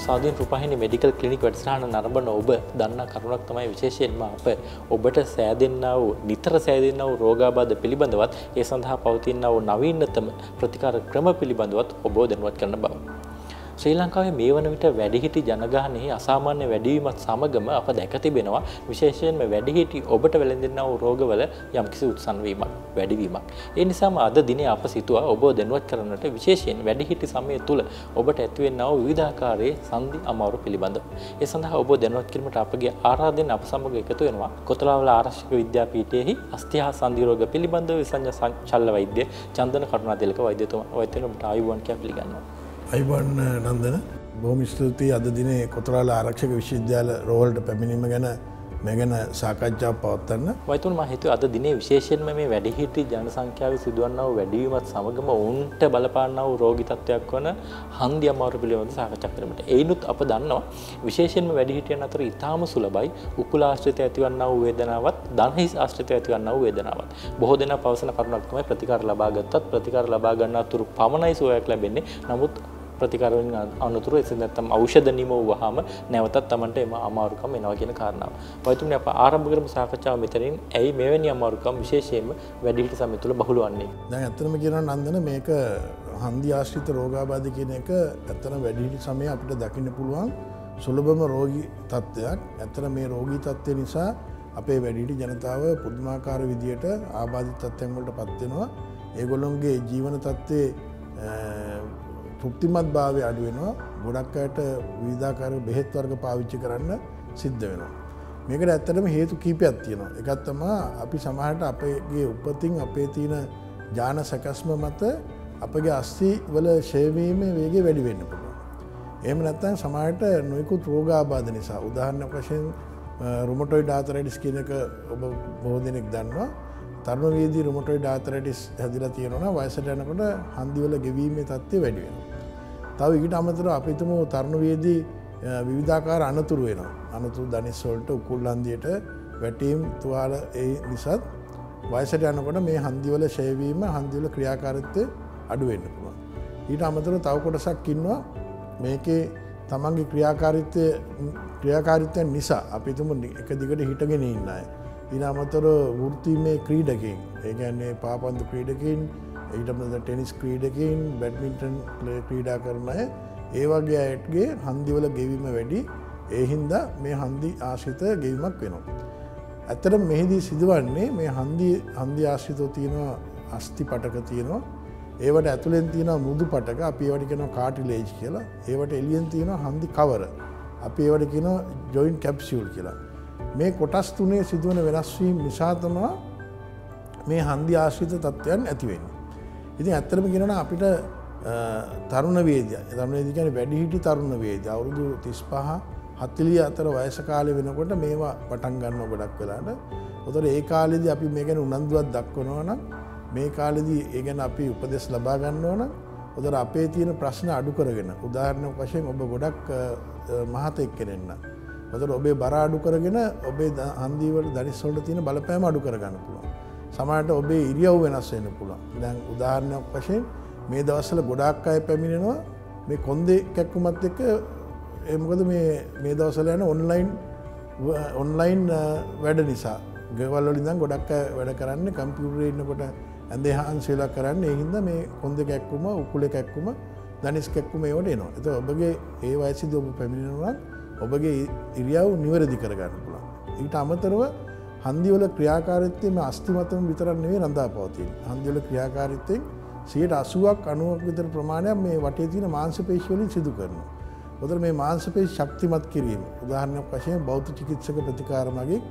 සාදීන් රූපහිනී medical clinic වැඩසටහන නරඹන ඔබ දන්නා කරුණක් තමයි විශේෂයෙන්ම ඔබට සෑදෙන්නා වූ නිතර සෑදෙන්නා වූ රෝගාබාධ පිළිබඳවත් ඒ සඳහා පවතිනා වූ නවීනතම ප්‍රතිකාර ක්‍රම පිළිබඳවත් ඔබ දැනුවත් කරන බව. ශ්‍රී ලංකාවේ මේ වන විට වැඩිහිටි ජනගහනයේ අසාමාන්‍ය වැඩිවීමත් සමගම අප දැක තිබෙනවා විශේෂයෙන්ම වැඩිහිටි ඔබට වැළඳෙනා වූ රෝගවල යම්කිසි උත්සන්න වීමක් වැඩිවීමක්. ඒ නිසාම අද දිනේ අප සිතුවා ඔබ දැනුවත් කරන්නට විශේෂයෙන් වැඩිහිටි සමය තුල ඔබට ඇතිවෙනා වූ විවිධාකාරයේ සංදි අමාරු පිළිබඳව. ඒ සඳහා ඔබ දැනුවත් කිරීමට අපගේ ආරාධනෙන් අප සමග එකතු වෙනවා කොතලාවල ආරක්ෂක විද්‍යාපීඨයේහි අස්ථි හා සංදි රෝග පිළිබඳව විසඤ්ඤ ශල්‍ය වෛද්‍ය චන්දන කරුණාතිලක වෛද්‍යතුමා ඔබට ආයුබෝවන් කියා පිළිගන්නවා. අයිබෝන් නන්දන බොහොම ස්තුතියි අද දිනේ කොතරාල ආරක්ෂක විශ්වවිද්‍යාල රෝහලට පැමිණීම ගැන මේ ගැන සාකච්ඡාවක් පවත්වන්න. වෛද්‍යතුමා මම හිතුවා අද දිනේ විශේෂයෙන්ම මේ වැඩිහිටි ජන සංඛ්‍යාවේ සිදුවන්නා වූ වැඩිවීමත් සමගම උන්ට බලපාන්නා වූ රෝගී තත්ත්වයක් වන හන්දි අමාරු පිළිබඳව සාකච්ඡා කරමුට. ඒනුත් අප දන්නවා විශේෂයෙන්ම වැඩිහිටියන් අතර ඉතාම සුලභයි උකුල ආශ්‍රිතය ඇතිවන්නා වූ වේදනාවත් දණහිස් ආශ්‍රිතය ඇතිවන්නා වූ වේදනාවත්. බොහෝ දෙනා පවසන කරුණක් තමයි ප්‍රතිකාර ලබා ගත්තත් ප්‍රතිකාර ලබා ගන්නා තුරු පමණයි සුවයක් ලැබෙන්නේ. නමුත් ප්‍රතිකාර වලින් අනුතුරු එසේ නැත්නම් ඖෂධ නිම වුවාම නැවතත් Tamanට එම අමාරුකම් එනවා කියන කාරණාව. වෛද්‍යතුමනි අප ආරම්භ කරමු සාකච්ඡාව මෙතනින්. ඇයි මෙවැනි අමාරුකම් විශේෂයෙන්ම වැඩිහිටි සමය තුළ බහුල වන්නේ? දැන් ඇත්තටම කියනවා නන්දන මේක හන්දි ආශ්‍රිත රෝගාබාධ කියන එක ඇත්තටම වැඩිහිටි සමයේ අපිට දකින්න පුළුවන් සුලභම රෝගී තත්ත්වයක්. ඇත්තට මේ රෝගී තත්ත්වය නිසා අපේ වැඩිහිටි ජනතාව පුදුමාකාර විදියට ආබාධිත තත්ත්වයන් වලට පත් වෙනවා. ඒගොල්ලොන්ගේ ජීවන තත්ත්වයේ තෘප්තිමත් භාවය අඩු වෙනවා. ගොඩක් අයට විවිධාකාර බෙහෙත් වර්ග පාවිච්චි කරන්න සිද්ධ වෙනවා. මේකට ඇත්තටම හේතු කීපයක් තියෙනවා. එකක් තමයි අපි සමහරට අපේ උපතින් අපේ තියෙන ඥාන සැකස්ම මත අපගේ අස්ථි වල ක්ෂය වීමේ වේගය වැඩි වෙන්න පුළුවන්. එහෙම නැත්නම් සමහරට නොයෙකුත් රෝගාබාධ නිසා උදාහරණයක් වශයෙන් රුමටොයිඩ් ආතරයිටිස් කියන එක ඔබ බොහෝ දෙනෙක් දන්නවා. තරුණ වයේදී රුමටොයිඩ් ආතරයිටිස් හැදිලා තියෙනවා නම් වයසට යනකොට හන්දි වල ගෙවීමේ තත්ත්වය වැඩි වෙනවා. තව ඊට අමතරව අපි හිතමු තරුණ වයේදී විවිධාකාර අනතුරු වෙනවා. අනතුරු දණහිස් වලට උකුල් හන්දියට වැටීම් තුවාල ඒ නිසාත් වයසට යනකොට මේ හන්දි වල ක්ෂය වීම හන්දි වල ක්‍රියාකාරීත්වය අඩු වෙන්න පුළුවන්. ඊට අමතරව තව කොටසක් ඉන්නවා මේකේ තමන්ගේ ක්‍රියාකාරීත්වය නිසා අපි හිතමු එක දිගට හිටගෙන ඉන්න අය. ඊට අමතරව වෘත්තීමය ක්‍රීඩකයන් ඒ කියන්නේ පාපන්දු ක්‍රීඩකයන් ඊට අමතරව ටෙනිස් ක්‍රීඩකයන් බැඩ්මින්ටන් ක්‍රීඩා කරන අය ඒ වගේ අයගේ හන්දි වල ගෙවීම වැඩි. ඒ හින්දා මේ හන්දි ආශ්‍රිත ගෙවීමක් වෙනවා. ඇත්තටම මෙහිදී සිදුවන්නේ මේ හන්දි ආශ්‍රිතව තියෙනවා අස්ථි පටක තියෙනවා. ඒවට ඇතුලෙන් තියෙනවා මෘදු පටක අපි ඒවට කියනවා කාටිලේජ් කියලා. ඒවට එළියෙන් තියෙනවා හන්දි කවර. අපි ඒවට කියනවා ජොයින්ට් කැප්සියුල් කියලා. මේ කොටස් තුනේ සිදුවන වෙනස් වීම නිසා තමයි මේ හන්දි ආශ්‍රිත තත්ත්වයන් ඇති වෙන්නේ. ඉතින් ඇත්තටම කියනවා අපිට තරුණ වේදියා. තරුණ වේදියා කියන්නේ වැඩිහිටි තරුණ වේදියා. අවුරුදු 35 40 අතර වයස කාලේ වෙනකොට මේවා පටන් ගන්නවා ගොඩක් වෙලාට. උතර ඒ කාලේදී අපි මේ ගැන උනන්දුවක් දක්වනවා නම් මේ කාලේදී ඒ ගැන අපි උපදෙස් ලබා ගන්නවා නම් උතර අපේ තියෙන ප්‍රශ්න අඩු කරගෙන උදාහරණයක් වශයෙන් ඔබ ගොඩක් මහතෙක් කෙනෙක් නම් උතර ඔබේ බර අඩු කරගෙන ඔබේ හන්දි වල දණහිස් වලට තියෙන බලපෑම අඩු කර ගන්න පුළුවන්. සමහරට ඔබේ ඉරියව් වෙනස් වෙන්න පුළුවන්. දැන් උදාහරණයක් වශයෙන් මේ දවස්වල ගොඩාක් අය පැමිණෙනවා මේ කොන්දේ කැක්කුමත් එක්ක මොකද මේ දවස්වල යන ඔන්ලයින් වැඩ නිසා ගෙවල් වල ඉඳන් ගොඩක් අය වැඩ කරන්නේ කම්පියුටරේ ඉන්නකොට ඇඳේ හාන්සිලා කරන්නේ ඒ හින්දා මේ කොන්දේ කැක්කුම උකුලේ කැක්කුම දණහිස් කැක්කුම ඒවට එනවා. ඒතකොට ඔබගේ ඒ වයසේදී ඔබ පැමිණෙනවා ඔබගේ ඉරියව් නිවැරදි කරගන්න පුළුවන්. ඊට අමතරව හන්දි වල ක්‍රියාකාරීත්වය මේ අස්ථි මතම විතරක් නෙවෙයි රඳා පවතින්නේ. හන්දි වල ක්‍රියාකාරීත්වයෙන් 80%ක් 90ක් විතර ප්‍රමාණයක් මේ වටේ තියෙන මාංශ පේශි වලින් සිදු කරනවා. උදේ මේ මාංශ පේශි ශක්තිමත් කිරීම. උදාහරණයක් වශයෙන් බෞද්ධ චිකිත්සක ප්‍රතිකාර මගින්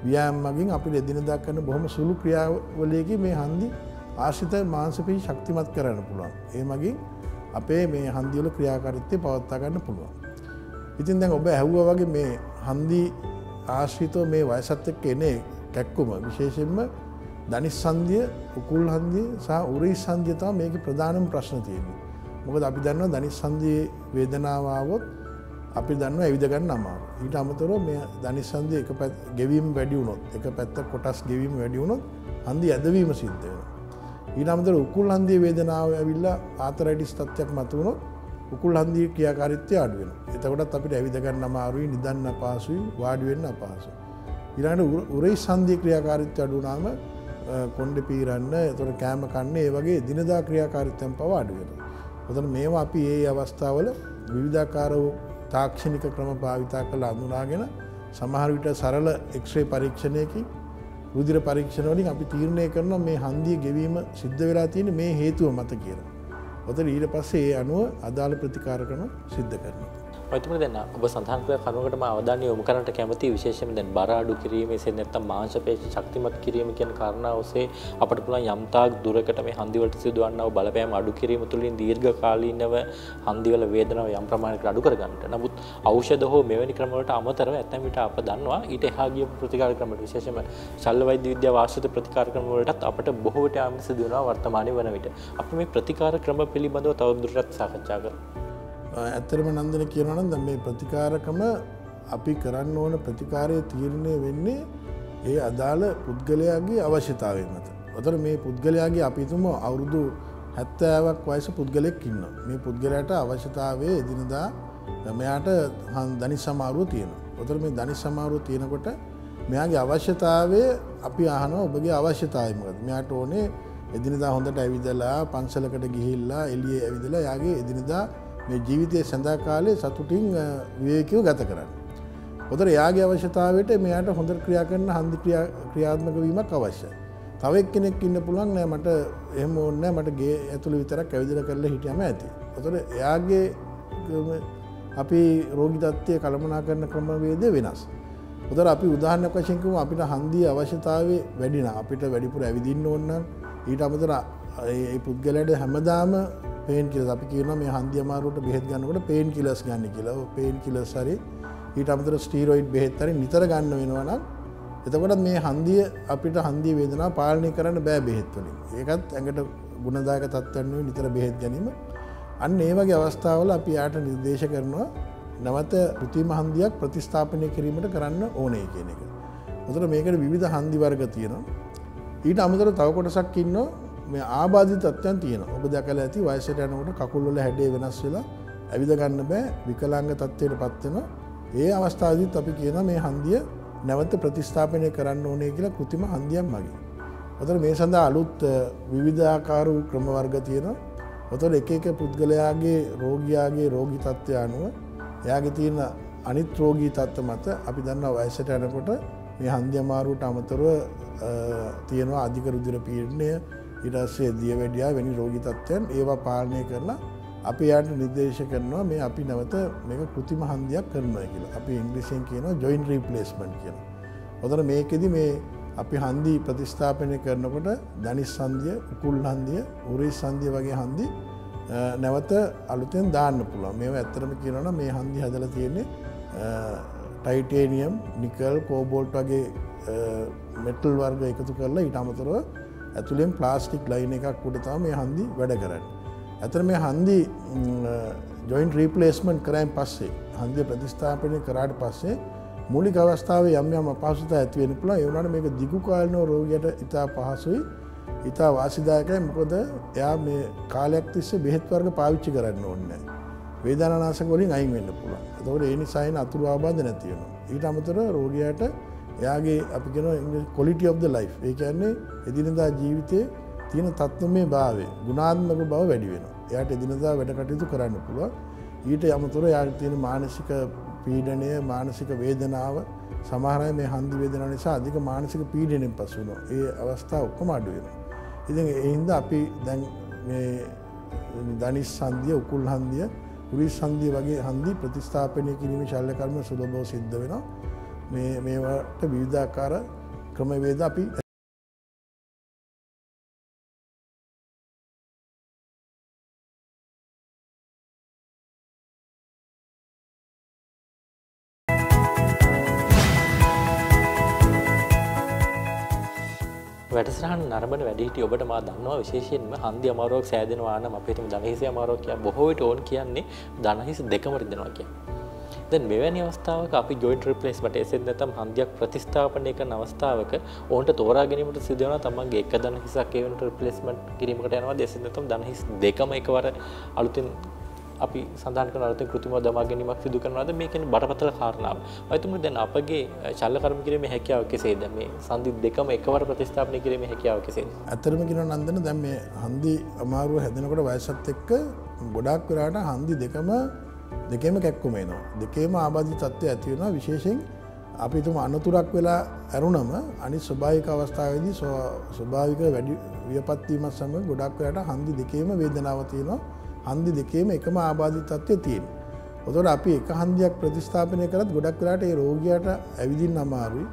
ව්‍යායාම මගින් අපිට එදිනදා කරන බොහොම සුළු ක්‍රියාවලියකින් මේ හන්දි ආශ්‍රිත මාංශ පේශි ශක්තිමත් කරන්න පුළුවන්. ඒ මගින් අපේ මේ හන්දි වල ක්‍රියාකාරීත්වය පවත්වා ගන්න පුළුවන්. ඉතින් දැන් ඔබ ඇහුවා වගේ මේ හන්දි ආශ්‍රිතව මේ වයසත් එක්ක එන කැක්කුම විශේෂයෙන්ම දණහිස් හන්දිය, උකුල් හන්දිය සහ උරහිස් හන්දිය තමයි මේකේ ප්‍රධානම ප්‍රශ්න තියෙන්නේ. මොකද අපි දන්නවා දණහිස් හන්දියේ වේදනාව ආවොත් අපි දන්නවා ඇවිද ගන්න අමාරුයි. ඊට අමතරව මේ දණහිස් හන්දිය ගෙවීම වැඩි වුණොත්, එක පැත්ත කොටස් ගෙවීම වැඩි වුණොත් හන්දිය ඇදවීම සිද්ධ වෙනවා. ඊට අමතරව උකුල් හන්දියේ වේදනාව ඇවිල්ලා ආතරයිටිස් තත්ත්වයක් මතුවුණොත් උකුල් හන්දියේ ක්‍රියාකාරීත්වය අඩු වෙනවා. එතකොටත් අපිට ඇවිද ගන්න අමාරුයි, නිදන්න අපහසුයි, වාඩි වෙන්න අපහසුයි. ඊළඟට උරහිස් හන්දියේ ක්‍රියාකාරීත්වය අඩු වුණාම කොණ්ඩේ පීරන්න, එතකොට කෑම කන්න, ඒ වගේ දිනදා ක්‍රියාකාරීත්වයන් පව අඩු වෙනවා. එතකොට මේවා අපි මේ අවස්ථාවල විවිධාකාර වූ තාක්ෂණික ක්‍රම භාවිතා කරලා අඳුනාගෙන සමහර විට සරල එක්ස්රේ පරීක්ෂණයකින් රුධිර පරීක්ෂණ වලින් අපි තීරණය කරනවා මේ හන්දිය ගෙවීම සිද්ධ වෙලා තියෙන මේ හේතුව මත කියලා. ඔතන ඊට පස්සේ ඒ අනුව අදාළ ප්‍රතිකාර ක්‍රම සිද්ධ කරනවා. ඔයතුමනි දැන් ඔබ සඳහන් කළ කරුණකට මම අවධානය යොමු කරන්නට කැමතියි, විශේෂයෙන්ම දැන් බර අඩු කිරීම, එසේ නැත්නම් මාංශ පේශි ශක්තිමත් කිරීම කියන කාරණා ඔස්සේ අපට පුළුවන් යම් තාක් දුරකට මේ හන්දි වලට සිදුවන්නා වූ බලපෑම අඩු කිරීම තුළින් දීර්ඝකාලීනව හන්දි වල වේදනාව යම් ප්‍රමාණයකට අඩු කර ගන්නට. නමුත් ඖෂධ හෝ මෙවැනි ක්‍රම වලට අමතරව ඇතැම් විට අප දන්නවා ඊට එහා ගිය ප්‍රතිකාර ක්‍රම වලට, විශේෂයෙන්ම ශල්‍ය වෛද්‍ය විද්‍යාව ආශ්‍රිත ප්‍රතිකාර ක්‍රම වලටත් අපට බොහෝ විට යාම සිදු වෙනවා වර්තමානයේ වන විට. අපි මේ ප්‍රතිකාර ක්‍රම පිළිබඳව තවදුරටත් සාකච්ඡා කරමු. ඇත්තරම නන්දන කියනවා නම් දැන් මේ ප්‍රතිකාරකම අපි කරන්න ඕන ප්‍රතිකාරය තීරණය වෙන්නේ ඒ අදාළ පුද්ගලයාගේ අවශ්‍යතාවය මත. ඔතන මේ පුද්ගලයාගේ අපි හිතමු අවුරුදු 70ක් වයස පුද්ගලෙක් ඉන්නවා. මේ පුද්ගලයාට අවශ්‍යතාවය එදිනදා මෙයාට දනිස් සමාරුව තියෙනවා. ඔතන මේ දනිස් සමාරුව තියෙනකොට මෙයාගේ අවශ්‍යතාවය අපි අහනවා ඔබගේ අවශ්‍යතාවය මොකද? මෙයාට ඕනේ එදිනදා හොඳට ඇවිදලා පන්සලකට ගිහිල්ලා එළියේ ඇවිදලා යාගේ එදිනදා මේ ජීවිතයේ සඳහා කාලේ සතුටින් විවේකීව ගත කරන්න. උතර යාගේ අවශ්‍යතාවයට මෙයාට හොඳට ක්‍රියා කරන හන්දි ක්‍රියාත්මක වීමක් අවශ්‍යයි. තව එක්කෙනෙක් ඉන්න පුළුවන් නෑ මට එහෙම ඕනේ නෑ මට ගේ ඇතුළේ විතරක් ඇවිදලා කරලා හිටියම ඇති. උතර එයාගේ අපි රෝගී තත්ත්වය කළමනාකරන ක්‍රමවේදය වෙනස්. උතර අපි උදාහරණයක් වශයෙන් කියමු අපිට හන්දියේ අවශ්‍යතාවය වැඩි නම් අපිට වැඩිපුර ඇවිදින්න ඕන නම් ඊට අමතරව ඒ පුද්ගලයාට හැමදාම පේන් කිලර්ස් අපි කියනවා මේ හන්දිය අමාරුවට බෙහෙත් ගන්නකොට පේන් කිලර්ස් ගන්න කියලා. ඔය පේන් කිලර්ස් හරි ඊට අමතරව ස්ටීරොයිඩ් බෙහෙත් හරි නිතර ගන්න වෙනවා නම් එතකොට මේ හන්දිය අපිට හන්දිය වේදනාව පාලනය කරන්න බෑ බෙහෙත් වලින්. ඒකත් ඇඟට ගුණදායක තත්ත්වයන් වලින් නිතර බෙහෙත් ගැනීම. අන්න ඒ වගේ අවස්ථාවල අපි යාට නිර්දේශ කරනවා නැවත කෘත්‍රිම හන්දියක් ප්‍රතිස්ථාපනය කිරීමට කරන්න ඕනේ කියන එක. උතන මේකට විවිධ හන්දි වර්ග තියෙනවා. ඊට අමතරව තව කොටසක් ඉන්නවා මේ ආබාධිත තත්ත්වයන් තියෙනවා. ඔබ දැකලා ඇති වයසට යනකොට කකුල් වල හැඩය වෙනස් වෙලා ඇවිද ගන්න බෑ, විකලාංග තත්ත්වයටපත් වෙනවා. ඒ අවස්ථාවේදීත් අපි කියනවා මේ හන්දිය නැවත ප්‍රතිස්ථාපනය කරන්න ඕනේ කියලා කෘත්‍රිම හන්දියක් මගින්. ඔතන මේ සඳහා අලුත් විවිධාකාර වූ ක්‍රම වර්ග තියෙනවා. ඔතන එක එක පුද්ගලයාගේ රෝගියාගේ රෝගී තත්ත්වය අනුව එයාගේ තියෙන අනිත් රෝගී තත්ත්ව මත අපි දන්නවා වයසට යනකොට මේ හන්දිය අමාරුවට අමතරව තියෙනවා අධික රුධිර පීඩනය, ඊට පස්සේ දියවැඩියා වැනි රෝගී තත්ත්වයන් ඒවා පාලනය කරලා අපි යාට නිර්දේශ කරනවා මේ අපි නැවත මේක කෘත්‍රිම හන්දියක් කරනවා කියලා. අපි ඉංග්‍රීසියෙන් කියනවා ජොයින්ට් රීප්ලේස්මන්ට් කියලා. ඔතන මේකෙදි මේ අපි හන්දි ප්‍රතිස්ථාපනය කරනකොට දනිස් හන්දිය, උකුල් හන්දිය, උරහිස් හන්දිය වගේ හන්දි නැවත අලුතෙන් දාන්න පුළුවන්. මේවා ඇත්තටම කියනවා නම් මේ හන්දි හදලා තියෙන්නේ ටයිටේනියම්, නිකල්, කෝබෝල්ට් වගේ මෙටල් වර්ග එකතු කරලා ඊට අමතරව ඇතුළෙන් ප්ලාස්ටික් ලයින් එකක් උඩ තමයි මේ හන්දි වැඩ කරන්නේ. ඇතර මේ හන්දි ජොයින්ට් රීප්ලේස්මන්ට් කරායින් පස්සේ හන්දිය ප්‍රතිස්ථාපනය කරාට පස්සේ මූලික අවස්ථාවේ යම් යම් අපහසුතා ඇති වෙන්න පුළුවන්. ඒ වුණාට මේක දිගු කාලිනව රෝගියට ඉතා පහසුයි, ඉතා වාසිදායකයි. මොකද එයා මේ කාලයක් තිස්සේ බෙහෙත් වර්ග පාවිච්චි කරන්න ඕනේ නැහැ. වේදනානාශක වලින් අයින් වෙන්න පුළුවන්. ඒතකොට ඒ නිසා එන අතුරු ආබාධ නැති වෙනවා. ඊට අමතරව රෝගියාට එයාගේ අපි කියනවා quality of the life. ඒ කියන්නේ එදිනදා ජීවිතයේ තියෙන තත්ත්වමය භාවය, ගුණාත්මක බව වැඩි වෙනවා. එයාට එදිනදා වැඩ කටයුතු කරන්න පුළුවන්. ඊට අමතරව එයාට තියෙන මානසික පීඩනය, මානසික වේදනාව, සමහර අය මේ හන්දි වේදනාව නිසා අධික මානසික පීඩනයෙන් පසු වෙනවා. ඒ අවස්ථා ඔක්කොම අඩු වෙනවා. ඉතින් ඒ හින්දා අපි දැන් මේ දනිස් හන්දිය, උකුල් හන්දිය, උරහිස් හන්දිය වගේ හන්දි ප්‍රතිස්ථාපනය කිරීමේ ශල්‍ය කර්ම සුලභව සිද්ධ වෙනවා. මේවට විවිධාකාර ක්‍රමවේද අපි වැඩසටහන නරඹන වැඩිහිටිය ඔබට මා දන්නවා විශේෂයෙන්ම හන්දි අමාරුවක් සෑදෙනවා නම් අපි හිතමු දණහිසේ අමාරුවක් කිය බොහෝ විට ඕන් කියන්නේ දණහිස දෙකම රිදෙනවා කියන්නේ. දැන් මෙවැනි අවස්ථාවක අපි ජොයින්ට් රිප්ලේස්මන්ට් එසෙත් නැත්නම් හන්දියක් ප්‍රතිස්ථාපනය කරන අවස්ථාවක ඕන්ට තෝරා ගැනීමට සිදු වෙනවා තමන්ගේ එක දණහිසක් ඒ වෙනට රිප්ලේස්මන්ට් කිරීමකට යනවා. එසෙත් නැත්නම් දණහිස් දෙකම එකවර අලුතින් අපි සඳහන් කරන අලුතෙන් කෘත්‍රිමව දමා ගැනීමක් සිදු කරනවාද මේ කියන්නේ බරපතල කාරණාව. ඔයතුමනි දැන් අපගේ ශල්‍ය කර්ම කිරීමේ හැකියාව කෙසේද? මේ සංදි දෙකම එකවර ප්‍රතිස්ථාපනය කිරීමේ හැකියාව කෙසේද? ඇත්තටම කියනවා නන්දන දැන් මේ හන්දි අමාරුව හැදෙනකොට වයසත් එක්ක ගොඩාක් වෙලාට හන්දි දෙකේම කැක්කුම එනවා. දෙකේම ආබාධිත තත්ත්වය ඇති වෙනවා. විශේෂයෙන් අපි තුම අනතුරක් වෙලා ඇරුණම අනිත් ස්වභාවික අවස්ථාවේදී ස්වභාවික වැඩි වියපත් වීමත් සමග ගොඩක් වෙලාට හන්දි දෙකේම වේදනාව තියෙනවා. හන්දි දෙකේම එකම ආබාධිත තත්ත්වය තියෙනවා. එතකොට අපි එක හන්දියක් ප්‍රතිස්ථාපනය කරත් ගොඩක් වෙලාට ඒ රෝගියාට ඇවිදින්න අමාරුයි.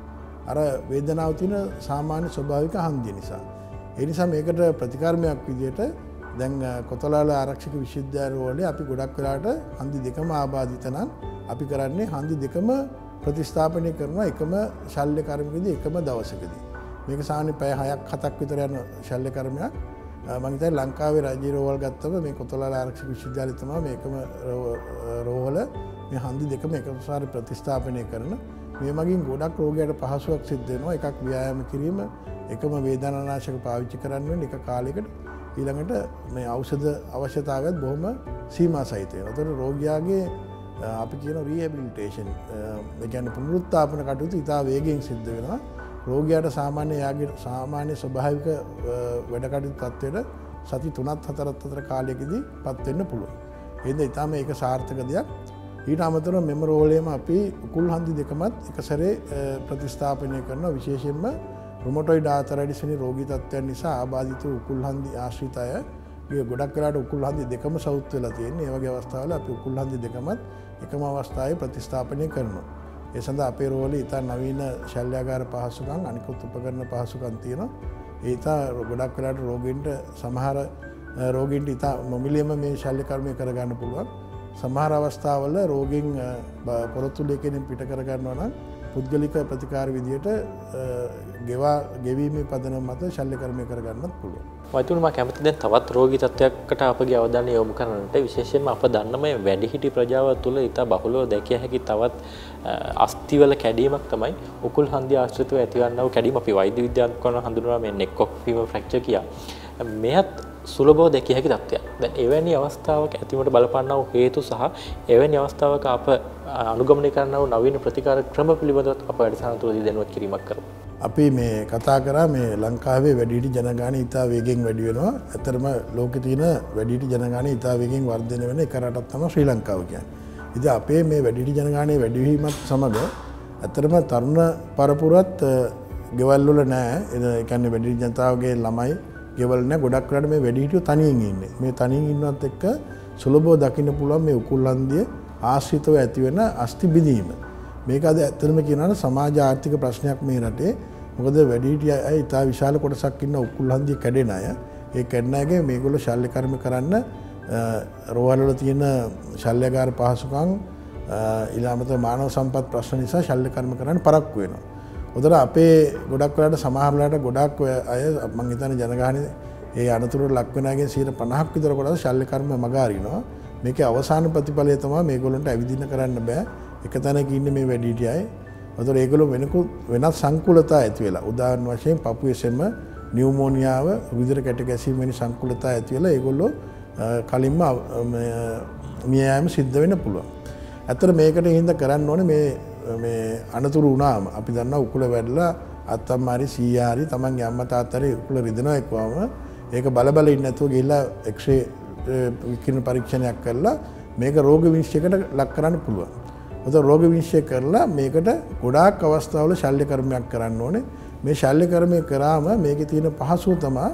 අර වේදනාව තියෙන සාමාන්‍ය ස්වභාවික හන්දිය නිසා. ඒ නිසා මේකට ප්‍රතිකර්මයක් විදිහට දැන් කොතලාල ආරක්ෂක විශ්වවිද්‍යාලවල අපි ගොඩක් වෙලාට හන්දි දෙකම ආබාධිත නම් අපි කරන්නේ හන්දි දෙකම ප්‍රතිස්ථාපනය කරනවා එකම ශල්‍ය කර්මයකදී එකම දවසකදී. මේක සාමාන්‍ය පැය 6ක් 7ක් විතර යන ශල්‍ය කර්මයක්. මම හිතන්නේ ලංකාවේ රාජ්‍ය රෝහල් ගත්තම මේ කොතලාල ආරක්ෂක විශ්වවිද්‍යාලය තමයි මේකම රෝහල මේ හන්දි දෙකම එකම සාරේ ප්‍රතිස්ථාපනය කරන. මේ මගින් ගොඩක් රෝගියාට පහසුවක් සිද්ධ වෙනවා. එකක් ව්‍යායාම කිරීම, එකම වේදනානාශක පාවිච්චි කරන්න වෙන එක කාලයකට ඊළඟට මේ ඖෂධ අවශ්‍යතාවයත් බොහොම සීමා සහිත වෙනවා. ඒතකොට රෝගියාගේ අපි කියන රීහැබිලිටේෂන් ඒ කියන්නේ පුනරුත්ථාපන කටයුතු ඉතා වේගයෙන් සිද්ධ වෙනවා. රෝගියාට සාමාන්‍ය ස්වභාවික වැඩ කටයුතු තත්ත්වයට සති 3ක් 4ක් අතර කාලයකදී පත් වෙන්න පුළුවන්. එහෙනම් ඊටාම ඒක සාර්ථක දෙයක්. ඊට අමතරව මෙම රෝලේම අපි උකුල් හන්දි දෙකමත් එක සැරේ ප්‍රතිස්ථාපනය කරනවා. විශේෂයෙන්ම රුමටොයිඩ් ආතරයිටිස් වැනි රෝගී තත්ත්වයන් නිසා ආබාධිත උකුල් හන්දි ආශ්‍රිත අය ගොඩක් වෙලාට උකුල් හන්දි දෙකම සවුත් වෙලා තියෙනවා. ඒ වගේ අවස්ථාවල අපි උකුල් හන්දි දෙකමත් එකම අවස්ථාවේ ප්‍රතිස්ථාපනය කරනවා. ඒ සඳහා අපේ රෝලේ ඉතා නවීන ශල්‍යාගාර පහසුකම් අනිකුත් උපකරණ පහසුකම් තියෙනවා. ඒ ඉතා ගොඩක් වෙලාට රෝගීන්ට සමහර රෝගීන්ට ඉතා නොමිලේම මේ ශල්‍ය කර්මය කරගන්න පුළුවන්. සමහර අවස්ථාවල රෝගීන් පොරොත්තු දෙකෙන් පිට කරගන්නවා නම් පුද්ගලික ප්‍රතිකාර විදියට ගෙවීමේ පදනම මත ශල්‍ය කර්මය කරගන්නත් පුළුවන්. වෛද්‍යතුමා මම කැමති දැන් තවත් රෝගී තත්ත්වයකට අපගේ අවධානය යොමු කරන්නට විශේෂයෙන්ම අප දන්න මේ වැඩිහිටි ප්‍රජාව තුළ ඉතා බහුලව දැකිය හැකි තවත් අස්තිවල කැඩීමක් තමයි උකුල් හන්දිය ආශ්‍රිතව ඇතිවන්නා වූ කැඩීම. අපි වෛද්‍ය විද්‍යාත්මකව හඳුන්වනවා මේ නෙක් ඔෆ් ෆීමර් ෆ්‍රැක්චර් කියා. මෙයත් සුලභව දැකිය හැකි තත්ත්වයක්. දැන් එවැනි අවස්ථාවක ඇතිවීමට බලපන්නා වූ හේතු සහ එවැනි අවස්ථාවක අප අනුගමනය කරන්නා වූ නවීන ප්‍රතිකාර ක්‍රම පිළිබඳව අප වැඩසටහන තුළදී දැනුවත් කිරීමක් කරමු. අපි මේ කතා කරා මේ ලංකාවේ වැඩිහිටි ජනගහනය ඉතා වේගෙන් වැඩි වෙනවා. ඇත්තටම ලෝකේ තියෙන වැඩිහිටි ජනගහනය ඉතා වේගෙන් වර්ධනය වෙන එක රටක් තමයි ශ්‍රී ලංකාව කියන්නේ. ඉතින් අපේ මේ වැඩිහිටි ජනගහනය වැඩි වීමත් සමග ඇත්තටම තරුණ පරපුරත් ගෙවල් වල නැහැ. ඒ කියන්නේ වැඩිහිටි ජනතාවගේ ළමයි ගෙවල් නැහැ. ගොඩක් වෙලාට මේ වැඩිහිටියෝ තනියෙන් ඉන්නේ. මේ තනියෙන් ඉන්නවත් එක්ක සුලභව දකින්න පුළුවන් මේ උකුල් හන්දිය ආශ්‍රිතව ඇති වෙන අස්ථි බිඳීම. මේක අද ඇත්තටම කියනවා සමාජ ආර්ථික ප්‍රශ්නයක් මේ රටේ. මොකද වැඩිහිටි අය ඉතා විශාල කොටසක් ඉන්න උකුල් හන්දිය කැඩෙන අය. ඒ කැඩෙන අයගේ මේගොල්ලෝ ශල්‍ය කර්ම කරන්න රෝහල් වල තියෙන ශල්‍යගාර පහසුකම් ඊළඟට මානව සම්පත් ප්‍රශ්න නිසා ශල්‍ය කර්ම කරන්න පරක්කු වෙනවා. උදර අපේ ගොඩක් වෙලාට සමහර වෙලාට ගොඩක් අය මම හිතන්නේ ජනගහනයේ ඒ අනතුරු ලක් වෙන අයගෙන් 50% විතර කොටස ශල්‍ය කර්ම මග අරිනවා. මේකේ අවසාන ප්‍රතිඵලය තමයි මේගොල්ලන්ට ඇවිදින්න කරන්න බෑ. එක තැනක ඉන්නේ මේ වැඩිහිටි අය. ඒතකොට ඒගොල්ලෝ වෙනත් සංකුලතා ඇති වෙලා උදාහරණ වශයෙන් පපු එසෙම නියුමෝනියාව රුධිර කැට ගැසීම වැනි සංකුලතා ඇති වෙලා ඒගොල්ලෝ කලින්ම මිය යාම සිද්ධ වෙන්න පුළුවන්. ඇත්තට මේකට හින්ද කරන්න ඕනේ මේ අනතුරු වුණාම අපි දන්නවා උකුල වැටලා අත්තම්මාරි සීයාරි තමන්ගේ අම්මා තාත්තාරි උකුල රිදෙනවා එක්වම ඒක බල ඉන්න නැතුව ගිහිල්ලා එක්ස්රේ විකිරණ පරීක්ෂණයක් කරලා මේක රෝග විනිශ්චයකට ලක් කරන්න පුළුවන්. උද රෝග විනිශ්චය කරලා මේකට ගොඩාක් අවස්ථාවල ශල්‍ය කර්මයක් කරන්න ඕනේ. මේ ශල්‍ය කර්මය කරාම මේකේ තියෙන පහසුව තමයි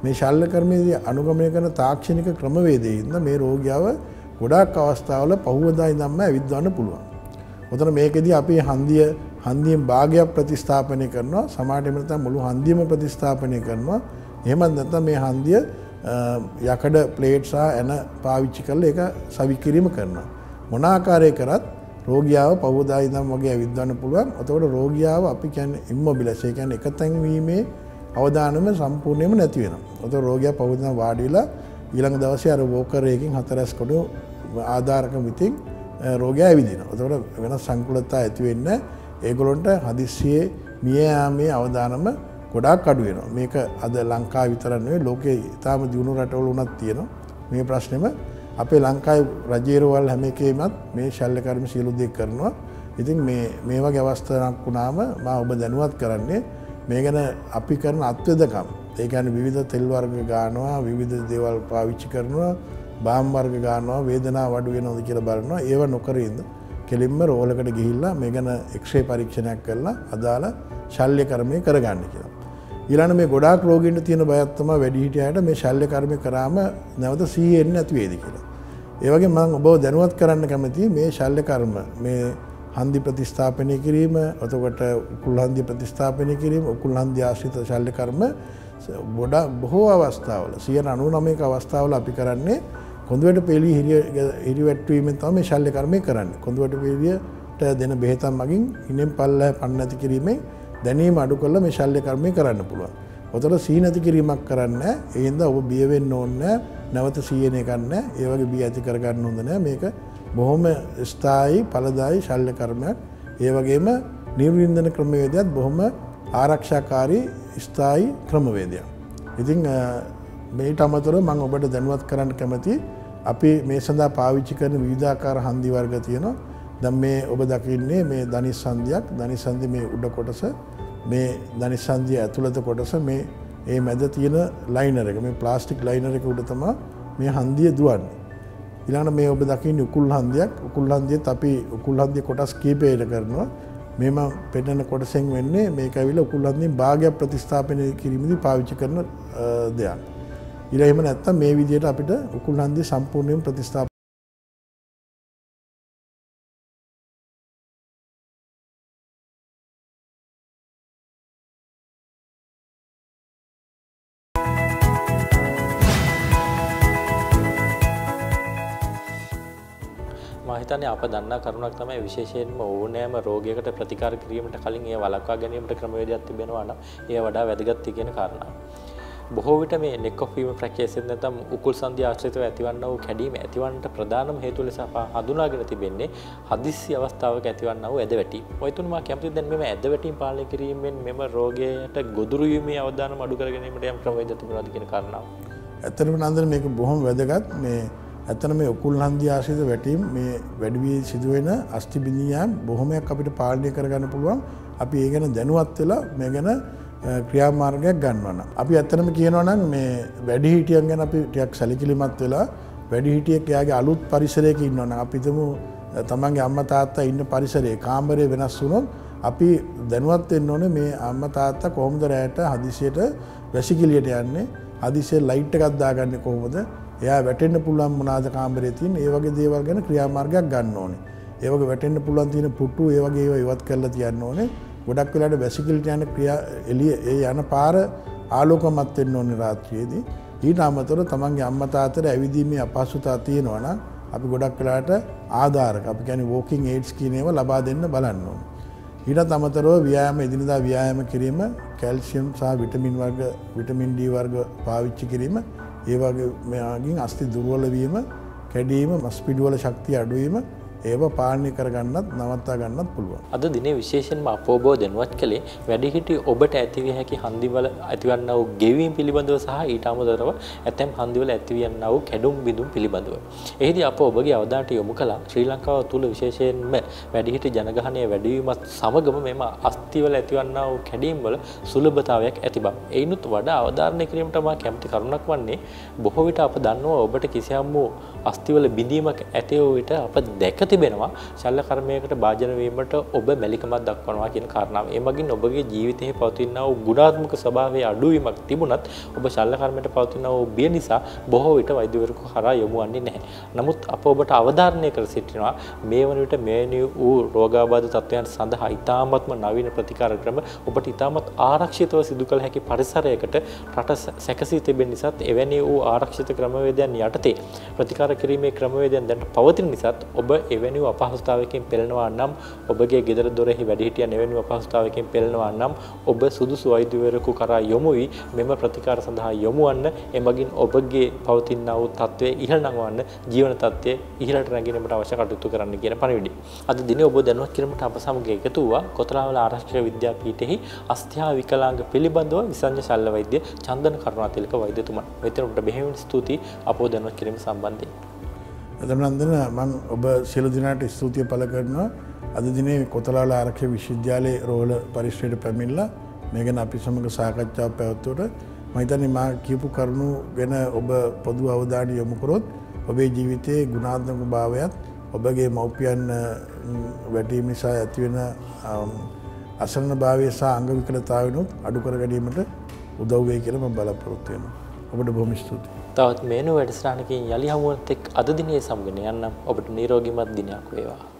මේ ශල්‍ය කර්මයේදී අනුගමනය කරන තාක්ෂණික ක්‍රමවේදයෙන් මේ රෝගියාව ගොඩාක් අවස්ථාවල පහුවදා ඉඳන්ම ඇවිද්දවන්න පුළුවන්. උතන මේකෙදී අපි හන්දියෙන් භාගයක් ප්‍රතිස්ථාපනය කරනවා. සමහරවිට නැත්නම් මුළු හන්දියම ප්‍රතිස්ථාපනය කරනවා. එහෙමත් නැත්නම් මේ හන්දිය යකඩ ප්ලේට් සහ එන පාවිච්චි කරලා ඒක සවි කිරීම කරනවා. මොන ආකාරයක කරත් රෝගියාව පහුවදා ඉඳන් වගේ ඇවිද්දවන්න පුළුවන්. එතකොට රෝගියාව අපි කියන්නේ ඉම්මොබිලස්. ඒ කියන්නේ එකතෙන් වීමේ අවදානම සම්පූර්ණයෙන්ම නැති වෙනවා. එතකොට රෝගියා පහුවදා වාඩි වෙලා ඊළඟ දවසේ අර වෝකර් එකකින් 4S කොට ආධාරක මිතින් රෝගියා ඇවිදිනවා. එතකොට වෙනස් සංකුලතා ඇති වෙන්නේ ඒගොල්ලන්ට හදිස්සියේ මිය යාමේ අවදානම ගොඩාක් අඩු වෙනවා. මේක අද ලංකාව විතර නෙවෙයි ලෝකේ ඉතාම දියුණු රටවල උනත් තියෙනවා. මේ ප්‍රශ්නේම අපේ ලංකාවේ රජේරවල් හැම එකේමත් මේ ශල්‍ය කර්ම සියලු දේ කරනවා. ඉතින් මේ වගේ අවස්ථාවක් වුණාම මම ඔබ දැනුවත් කරන්නේ මේ ගැන අපි කරන අත්වැදකම්. ඒ කියන්නේ විවිධ තෙල් වර්ග ගන්නවා, විවිධ දේවල් පාවිච්චි කරනවා, බාම් වර්ග ගන්නවා, වේදනාව අඩු වෙනවද කියලා බලනවා. ඒව නොකර ඉඳ කෙලින්ම රෝලකට ගිහිල්ලා මේ ගැන එක්ස්රේ පරීක්ෂණයක් කරලා අදාළ ශල්‍ය කර්මය කරගන්න කියලා. ඊළඟ මේ ගොඩාක් රෝගීන්ට තියෙන බයක් තමයි වැඩිහිටියන්ට මේ ශල්‍ය කර්මය කරාම නැවත සිහිය එන්නේ නැති වේද කියලා. ඒ වගේ මම ඔබව දැනුවත් කරන්න කැමතියි මේ ශල්‍ය කර්ම මේ හන්දි ප්‍රතිස්ථාපනය කිරීම, එතකොට උකුල් හන්දි ප්‍රතිස්ථාපනය කිරීම, උකුල් හන්දි ආශ්‍රිත ශල්‍ය කර්ම බොහෝ අවස්ථාවල 99ක අවස්ථාවල අපි කරන්නේ කොඳුවැට පෙළිය හිරිවැට්වීමෙන් තමයි මේ ශල්‍ය කර්මය කරන්නේ. කොඳුවැට පෙළියට දෙන බෙහෙතක් මගින් ඉනෙන් පල්ලහ පන්න නැති කිරීමෙන් දැනීම අඩු කරලා මේ ශල්‍ය කර්මය කරන්න පුළුවන්. ඔතන සී නැති කිරීමක් කරන්න. ඒ හින්දා ඔබ බිය වෙන්න ඕනේ නැවත සීයන එකක් නැහැ. ඒ වගේ බිය ඇති කරගන්න හොඳ නැහැ. මේක බොහොම ස්ථායි ඵලදායි ශල්‍ය කර්මයක්. ඒ වගේම නිර්වින්දන ක්‍රමවේදයක් බොහොම ආරක්ෂාකාරී ස්ථායි ක්‍රමවේදයක්. ඉතින් මේට අමතරව මම ඔබට දැනුවත් කරන්න කැමතියි අපි මේ සඳහා පාවිච්චි කරන විවිධාකාර හන්දි වර්ග තියෙනවා. දැන් මේ ඔබ දකින්නේ මේ ධනිස් හන්දියක්. ධනිස් හන්දිය මේ උඩ කොටස, මේ ධනිස් හන්දිය ඇතුළත කොටස, මේ මැද තියෙන ලයිනර් එක, මේ ප්ලාස්ටික් ලයිනර් එක උඩ තමයි මේ හන්දිය දුවන්නේ. ඊළඟට මේ ඔබ දකින්නේ උකුල් හන්දියක්. උකුල් හන්දියත් අපි උකුල් හන්දිය කොටස් කීපයකට කරනවා. මේම පෙන්නන කොටසෙන් වෙන්නේ මේක ඇවිල්ලා උකුල් හන්දියෙන් භාගයක් ප්‍රතිස්ථාපනය කිරීමේදී පාවිච්චි කරන දෙයක්. ඊළඟ එහෙම නැත්නම් මේ විදිහට අපිට උකුල් හන්දිය සම්පූර්ණයෙන් ප්‍රතිස්ථාපනය හිතන්නේ අප දන්නා කරුණක් තමයි විශේෂයෙන්ම ඕනෑම රෝගයකට ප්‍රතිකාර කිරීමට කලින් ඒ වළක්වා ගැනීමට ක්‍රමවේදයක් තිබෙනවා නම් ඒ වඩා වැදගත් කියන කාරණාව. බොහෝ විට මේ neck of femur fractures නැත්නම් උකුල් සංධිය ආශ්‍රිතව ඇතිවන්නා වූ කැඩීම ඇතිවන්නට ප්‍රධානම හේතුව ලෙස අප හඳුනාගෙන තිබෙන්නේ හදිස්සි අවස්ථාවක ඇතිවන්නා වූ ඇදවැටීම. ඔයතුන් මා කැමතිද දැන් මෙම ඇදවැටීම් පාලනය කිරීමෙන් මෙම රෝගයට ගොදුරු වීමේ අවදානම අඩු කර ගැනීමට යම් ක්‍රමවේදයක් තිබෙනවද කියන කාරණාව. ඇත්තටම නන්දන මේක බොහොම වැදගත්. මේ ඇත්තට මේ උකුල් හන්දිය ආශ්‍රිත වැටීම් මේ වැඩි වී සිදුවෙන අස්ථි බිඳියාම් බොහොමයක් අපිට පාලනය කරගන්න පුළුවන්. අපි ඒ ගැන දැනුවත් වෙලා මේ ගැන ක්‍රියාමාර්ගයක් ගන්නවා නම් අපි ඇත්තටම කියනවා නම් මේ වැඩිහිටියන් ගැන අපි ටිකක් සැලකිලිමත් වෙලා වැඩිහිටියෙක් එයාගේ අලුත් පරිසරයක ඉන්නවා නම් අපි හිතමු තමන්ගේ අම්මා තාත්තා ඉන්න පරිසරයේ කාමරය වෙනස් වුණොත් අපි දැනුවත් වෙන්න ඕනේ මේ අම්මා තාත්තා කොහොමද රැයට හදිසියට වැසිකිළියට යන්නේ, හදිසියේ ලයිට් එකක් දාගන්නේ කොහොමද, එයා වැටෙන්න පුළුවන් මොනවාද කාමරයේ තියෙන, ඒ වගේ දේවල් ගැන ක්‍රියාමාර්ගයක් ගන්න ඕනේ. ඒ වගේ වැටෙන්න පුළුවන් තියෙන පුටු ඒ වගේ ඒවා ඉවත් කරලා තියන්න ඕනේ. ගොඩක් වෙලාවට වැසිකිළිට යන ක්‍රියා එළිය ඒ යන පාර ආලෝකමත් වෙන්න ඕනේ රාත්‍රියේදී. ඊට අමතරව තමන්ගේ අම්මා තාත්තට ඇවිදීමේ අපහසුතාව තියෙනවා නම් අපි ගොඩක් වෙලාවට ආධාරක අපි කියන්නේ වෝකින් ඒඩ්ස් කියන ඒවා ලබා දෙන්න බලන්න ඕනේ. ඊටත් අමතරව ව්‍යායාම එදිනදා ව්‍යායාම කිරීම, කැල්සියම් සහ විටමින් වර්ග, විටමින් D වර්ග පාවිච්චි කිරීම, ඒ වගේ මෙයාගෙන් අස්ථි දුර්වල වීම, කැඩීම, මස්පිඩු වල ශක්තිය අඩු වීම ඒව පාලනය කරගන්නත් නවත්තා ගන්නත් පුළුවන්. අද දිනේ විශේෂයෙන්ම අපෝබව දැනුවත් කළේ වැඩිහිටි ඔබට ඇතිවිය හැකි හන්දිවල ඇතිවන්නා වූ ගෙවීම් පිළිබඳව සහ ඊට අමතරව ඇතැම් හන්දිවල ඇතිවන්නා වූ කැඩුම් බිඳුම් පිළිබඳව. එහිදී අප ඔබගේ අවධානයට යොමු කළා ශ්‍රී ලංකාව තුල විශේෂයෙන්ම වැඩිහිටි ජනගහනය වැඩි වීමත් සමගම මෙම අස්ථිවල ඇතිවන්නා වූ කැඩීම් වල සුලභතාවයක් ඇති බව. එයිනුත් වඩා අවධාරණය කිරීමට මා කැමති කරුණක් වන්නේ බොහෝ විට අප දන්නවා ඔබට කිසියම් වූ අස්ථිවල බිඳීමක් ඇති වූ විට අප දැක තිබෙනවා ශල්‍ය කර්මයකට භාජන වීමට ඔබ මැලිකමක් දක්වනවා කියන කාරණාව. ඒ මගින් ඔබගේ ජීවිතයේ පවතිනා වූ ගුණාත්මක ස්වභාවයේ අඩුවීමක් තිබුණත් ඔබ ශල්‍ය කර්මයට පවතිනා වූ බිය නිසා බොහෝ විට වෛද්‍යවරයෙකු කරා යොමු වන්නේ නැහැ. නමුත් අප ඔබට අවධාරණය කර සිටිනවා මේ වන විට මෙවැනි වූ රෝගාබාධ තත්ත්වයන් සඳහා ඉතාමත්ම නවීන ප්‍රතිකාර ක්‍රම ඔබට ඉතාමත් ආරක්ෂිතව සිදු කළ හැකි පරිසරයකට රට සැකසී තිබෙන නිසාත් එවැනි වූ ආරක්ෂිත ක්‍රමවේදයන් යටතේ ප්‍රතිකාර කිරීමේ ක්‍රමවේදයන් දැන් පවතින නිසාත් ඔබ එවැනි අපහසුතාවයකින් පෙළෙනවා නම් ඔබගේ ගෙදර දොරෙහි වැඩිහිටියන් එවැනි අපහසුතාවයකින් පෙළෙනවා නම් ඔබ සුදුසු වෛද්‍යවරයෙකු කරා යොමු වී මෙම ප්‍රතිකාර සඳහා යොමු වන්න. එමගින් ඔබගේ පවතිනා වූ තත්ත්වය ඉහළ නංවන්න, ජීවන තත්ත්වය ඉහළට නැගීමට අවශ්‍ය කටයුතු කරන්න කියන පණිවිඩය. අද දිනේ ඔබ දැනුවත් කිරීමට අප සමග එකතු වූවා කොතරාවල ආරක්ෂක විද්‍යාපීඨෙහි අස්ථා විකලාංග පිළිබඳව විසංජ ශල්‍ය වෛද්‍ය චන්දන කරුණාතිලක වෛද්‍යතුමන්. මෙතන ඔබට බෙහෙවින් ස්තුතියි අපව දැනුවත් කිරීම සම්බන්ධයෙන්. එතනන්දන මං ඔබ සියලු දෙනාට ස්තුතිය පළ කරනවා. අද දිනේ කොතලාල ආරක්ෂක විශ්වවිද්‍යාලයේ රෝහල පරිශ්‍රයට පැමිණලා මේ ගැන අපි සමග සාකච්ඡාවක් පැවැත්වුවට මම හිතන්නේ මා කියපු කරුණු ගැන ඔබ පොදු අවධානය යොමු කරොත් ඔබේ ජීවිතයේ ගුණාත්මක භාවයත් ඔබගේ මව්පියන් වැටීම නිසා ඇතිවෙන අසරණ භාවය සහ අංග විකලතාවයනොත් අඩු කර ගැනීමට උදව් වෙයි කියලා මම බලාපොරොත්තු වෙනවා. ඔබට බොහොම ස්තුතියි. තවත් මේනු වැඩසටහනකින් යලි හමුවනත් එක් අද දිනේ සමගන යන්නම්. ඔබට නිරෝගීමත් දිනයක් වේවා.